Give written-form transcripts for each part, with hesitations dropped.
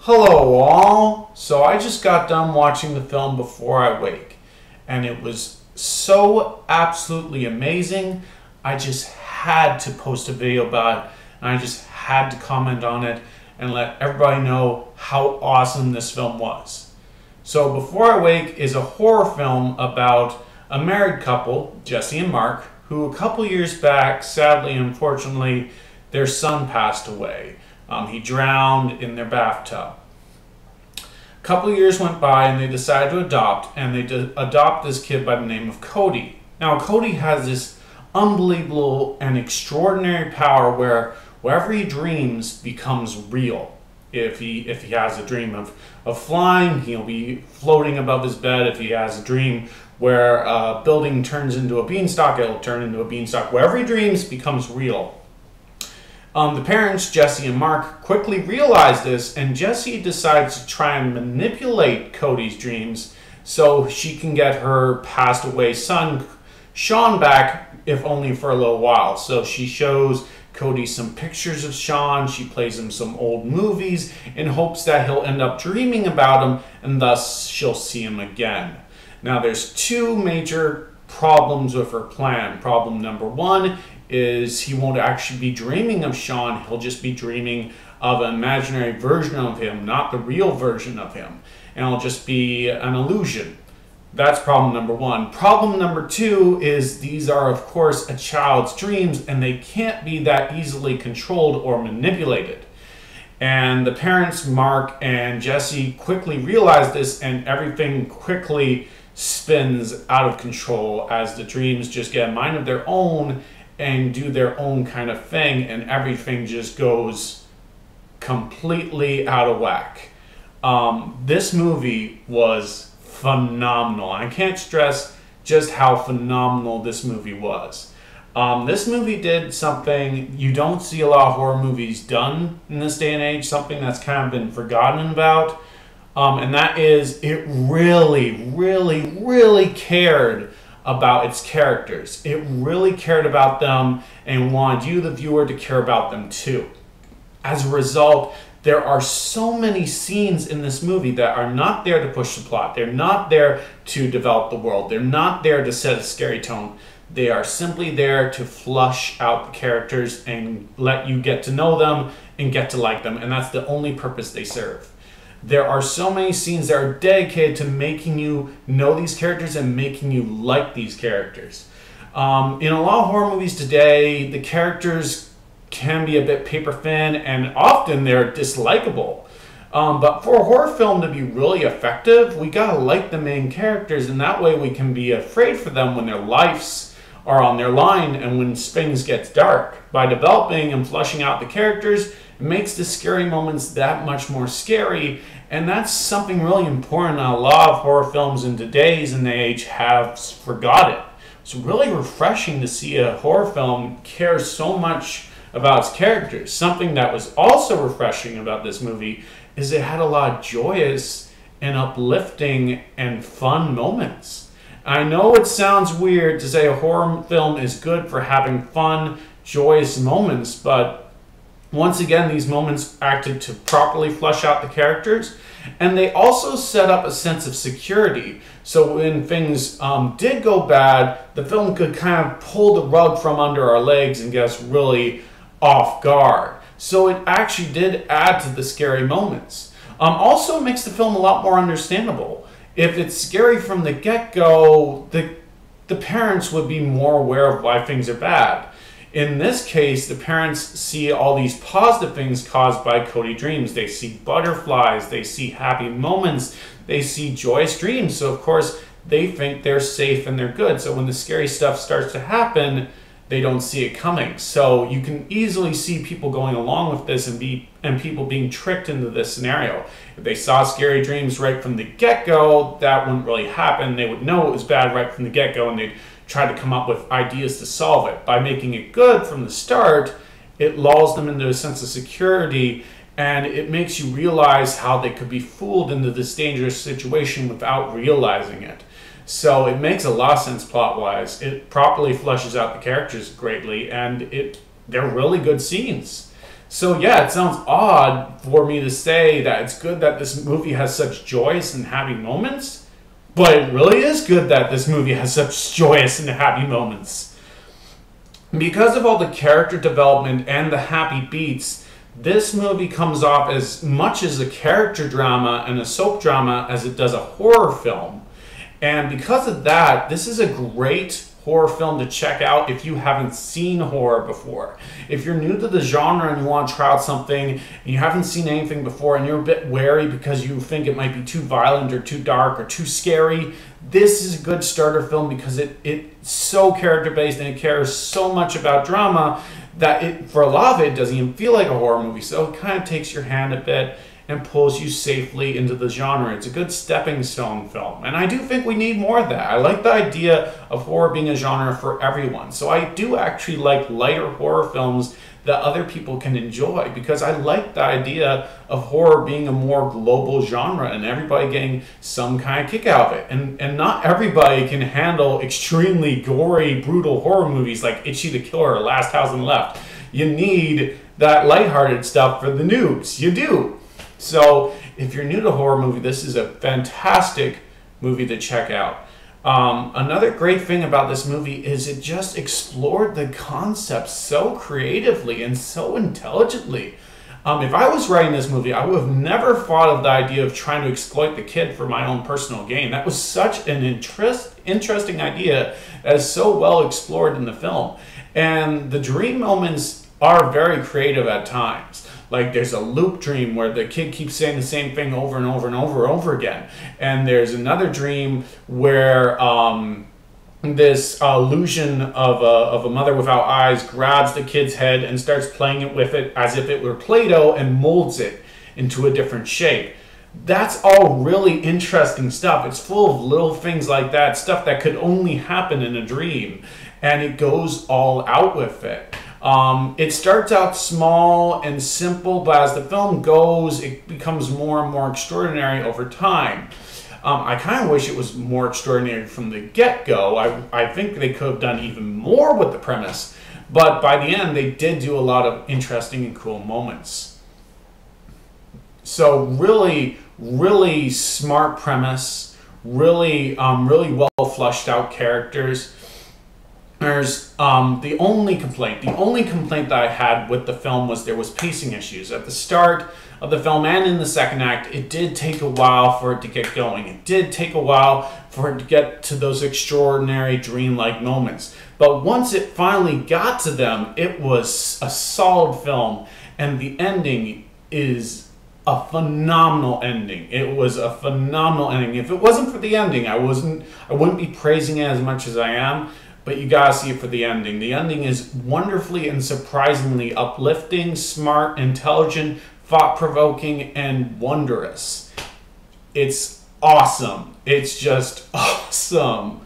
Hello all! So I just got done watching the film Before I Wake, and it was so absolutely amazing. I just had to post a video about it, and I just had to comment on it and let everybody know how awesome this film was. So Before I Wake is a horror film about a married couple, Jesse and Mark, who a couple years back, sadly, unfortunately, their son passed away. He drowned in their bathtub. A couple years went by and they decided to adopt, and they adopt this kid by the name of Cody. Now Cody has this unbelievable and extraordinary power where wherever he dreams becomes real. If he has a dream of flying, he'll be floating above his bed. If he has a dream where a building turns into a beanstalk, it'll turn into a beanstalk. Wherever he dreams becomes real. The parents, Jesse and Mark, quickly realize this, and Jesse decides to try and manipulate Cody's dreams so she can get her passed away son, Sean, back, if only for a little while. So she shows Cody some pictures of Sean, she plays him some old movies in hopes that he'll end up dreaming about him, and thus she'll see him again. Now there's two major problems with her plan. Problem number one is he won't actually be dreaming of Sean, he'll just be dreaming of an imaginary version of him, not the real version of him. And it'll just be an illusion. That's problem number one. Problem number two is these are, of course, a child's dreams, and they can't be that easily controlled or manipulated. And the parents, Mark and Jesse, quickly realize this, and everything quickly spins out of control as the dreams just get a mind of their own and do their own kind of thing, and everything just goes completely out of whack. This movie was phenomenal. I can't stress just how phenomenal this movie was. This movie did something you don't see a lot of horror movies done in this day and age, something that's kind of been forgotten about, and that is it really cared about its characters. It really cared about them and wanted you, the viewer, to care about them too. As a result, there are so many scenes in this movie that are not there to push the plot. They're not there to develop the world. They're not there to set a scary tone. They are simply there to flush out the characters and let you get to know them and get to like them. And that's the only purpose they serve. There are so many scenes that are dedicated to making you know these characters and making you like these characters. In a lot of horror movies today, the characters can be a bit paper thin and often they're dislikable. But for a horror film to be really effective, we gotta like the main characters, and that way we can be afraid for them when their lives are on their line and when things get dark. By developing and fleshing out the characters, it makes the scary moments that much more scary, and that's something really important a lot of horror films in today's and age have forgotten. It's really refreshing to see a horror film care so much about its characters. Something that was also refreshing about this movie is it had a lot of joyous and uplifting and fun moments. I know it sounds weird to say a horror film is good for having fun, joyous moments, but once again, these moments acted to properly flesh out the characters, and they also set up a sense of security. So when things did go bad, the film could kind of pull the rug from under our legs and get us really off guard. So it actually did add to the scary moments. Also, it makes the film a lot more understandable. If it's scary from the get-go, the parents would be more aware of why things are bad. In this case, the parents see all these positive things caused by Cody dreams. They see butterflies, they see happy moments, they see joyous dreams. So of course, they think they're safe and they're good. So when the scary stuff starts to happen, they don't see it coming. So you can easily see people going along with this and people being tricked into this scenario. If they saw scary dreams right from the get-go, that wouldn't really happen. They would know it was bad right from the get-go, and they'd try to come up with ideas to solve it. By making it good from the start, it lulls them into a sense of security, and it makes you realize how they could be fooled into this dangerous situation without realizing it. So it makes a lot of sense plot-wise. It properly fleshes out the characters greatly, and they're really good scenes. So yeah, it sounds odd for me to say that it's good that this movie has such joyous and happy moments, but it really is good that this movie has such joyous and happy moments. Because of all the character development and the happy beats, this movie comes off as much as a character drama and a soap drama as it does a horror film. And because of that, this is a great horror film to check out if you haven't seen horror before. If you're new to the genre and you want to try out something and you haven't seen anything before and you're a bit wary because you think it might be too violent or too dark or too scary, this is a good starter film because it's so character based and it cares so much about drama that for a lot of it doesn't even feel like a horror movie. So it kind of takes your hand a bit and pulls you safely into the genre. It's a good stepping stone film. And I do think we need more of that. I like the idea of horror being a genre for everyone. So I do actually like lighter horror films that other people can enjoy because I like the idea of horror being a more global genre and everybody getting some kind of kick out of it. And not everybody can handle extremely gory, brutal horror movies like Itchy the Killer or Last House on the Left. You need that lighthearted stuff for the noobs. You do. So if you're new to horror movie, this is a fantastic movie to check out. Another great thing about this movie is it just explored the concept so creatively and so intelligently. If I was writing this movie, I would have never thought of the idea of trying to exploit the kid for my own personal gain. That was such an interesting idea that is so well explored in the film. And the dream moments are very creative at times. Like there's a loop dream where the kid keeps saying the same thing over and over and over again. And there's another dream where this illusion of a mother without eyes grabs the kid's head and starts playing it with it as if it were Play-Doh and molds it into a different shape. That's all really interesting stuff. It's full of little things like that, stuff that could only happen in a dream. And it goes all out with it. It starts out small and simple, but as the film goes, it becomes more and more extraordinary over time. I kind of wish it was more extraordinary from the get-go. I think they could have done even more with the premise, but by the end, they did do a lot of interesting and cool moments. So really, really smart premise, really well fleshed out characters. There's the only complaint that I had with the film was there was pacing issues. At the start of the film and in the second act, it did take a while for it to get going. It did take a while for it to get to those extraordinary dreamlike moments. But once it finally got to them, it was a solid film, and the ending is a phenomenal ending. It was a phenomenal ending. If it wasn't for the ending, I wouldn't be praising it as much as I am. But you gotta see it for the ending. The ending is wonderfully and surprisingly uplifting, smart, intelligent, thought-provoking, and wondrous. It's awesome. It's just awesome.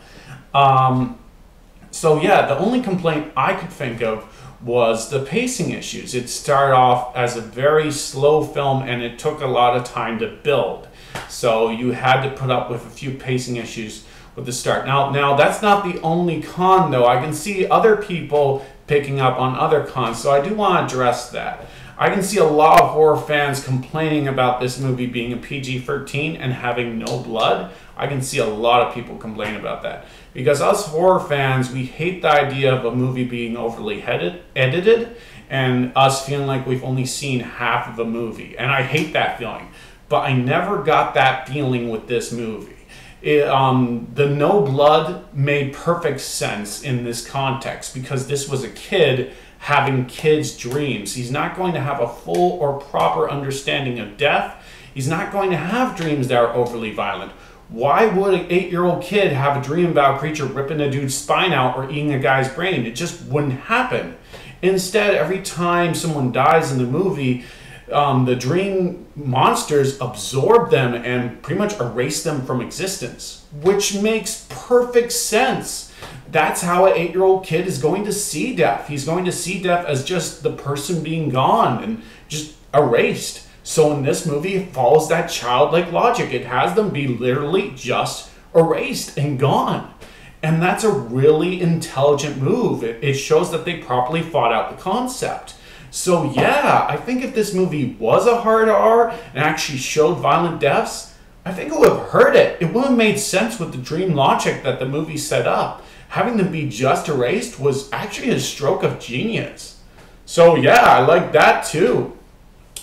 So yeah, the only complaint I could think of was the pacing issues. It started off as a very slow film and it took a lot of time to build. So you had to put up with a few pacing issues with the start. Now that's not the only con though. I can see other people picking up on other cons, so I do want to address that. I can see a lot of horror fans complaining about this movie being a PG-13 and having no blood. I can see a lot of people complain about that. Because us horror fans, we hate the idea of a movie being overly edited and us feeling like we've only seen half of a movie. And I hate that feeling. But I never got that feeling with this movie. The no blood made perfect sense in this context because this was a kid having kids' dreams. He's not going to have a full or proper understanding of death. He's not going to have dreams that are overly violent. Why would an 8-year-old kid have a dream about a creature ripping a dude's spine out or eating a guy's brain? It just wouldn't happen. Instead, every time someone dies in the movie, the dream monsters absorb them and pretty much erase them from existence, which makes perfect sense. That's how an 8-year-old kid is going to see death. He's going to see death as just the person being gone and just erased. So in this movie, it follows that childlike logic. It has them be literally just erased and gone. And that's a really intelligent move. It shows that they properly thought out the concept. So yeah, I think if this movie was a hard R and actually showed violent deaths, I think it would have hurt it. It would have made sense with the dream logic that the movie set up. Having them be just erased was actually a stroke of genius. So yeah, I like that too.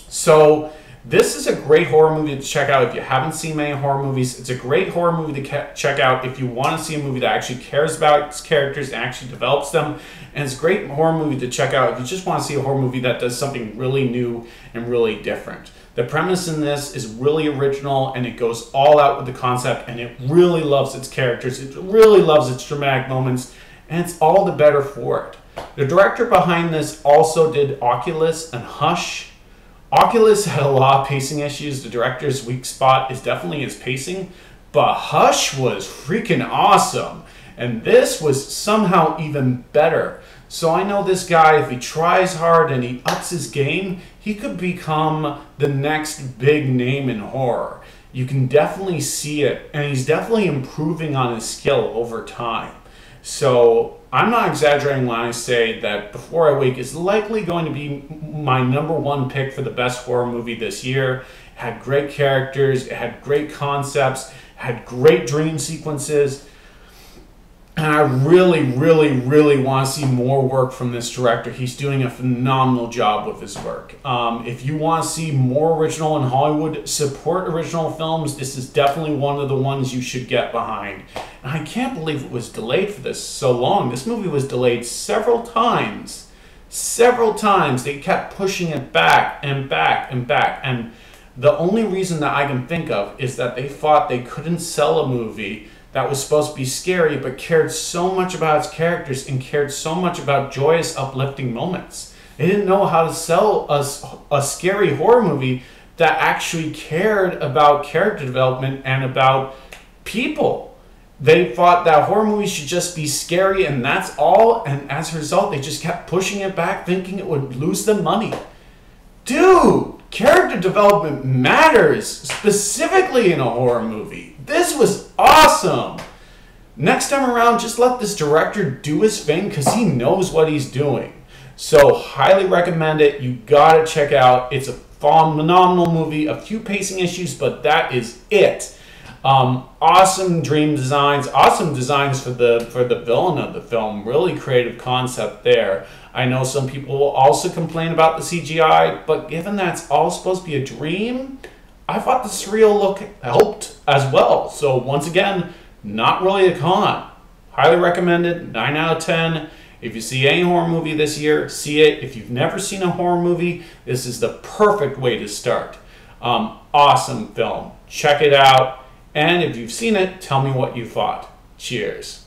So this is a great horror movie to check out if you haven't seen many horror movies. It's a great horror movie to check out if you want to see a movie that actually cares about its characters and actually develops them. And it's a great horror movie to check out if you just want to see a horror movie that does something really new and really different. The premise in this is really original, and it goes all out with the concept, and it really loves its characters. It really loves its dramatic moments, and it's all the better for it. The director behind this also did Oculus and Hush. Oculus had a lot of pacing issues. The director's weak spot is definitely his pacing, but Hush was freaking awesome, and this was somehow even better. So I know this guy, if he tries hard and he ups his game, he could become the next big name in horror. You can definitely see it, and he's definitely improving on his skill over time. So I'm not exaggerating when I say that Before I Wake is likely going to be my #1 pick for the best horror movie this year. It had great characters, it had great concepts, it had great dream sequences. And I really, really, really want to see more work from this director. He's doing a phenomenal job with his work. If you want to see more original in Hollywood, support original films. This is definitely one of the ones you should get behind. And I can't believe it was delayed for this so long. This movie was delayed several times. Several times. They kept pushing it back and back and back. And the only reason that I can think of is that they thought they couldn't sell a movie that was supposed to be scary but cared so much about its characters and cared so much about joyous, uplifting moments. They didn't know how to sell a scary horror movie that actually cared about character development and about people. They thought that horror movies should just be scary and that's all, and as a result, they just kept pushing it back, thinking it would lose them money. Dude, character development matters, specifically in a horror movie. This was awesome. Next time around, just let this director do his thing because he knows what he's doing. So, highly recommend it. You gotta check out. It's a phenomenal movie. A few pacing issues, but that is it. Awesome dream designs. Awesome designs for the villain of the film. Really creative concept there. I know some people will also complain about the CGI, but given that's all supposed to be a dream, I thought the surreal look helped as well. So once again, not really a con. Highly recommended, 9 out of 10. If you see any horror movie this year, see it. If you've never seen a horror movie, this is the perfect way to start. Awesome film. Check it out. And if you've seen it, tell me what you thought. Cheers.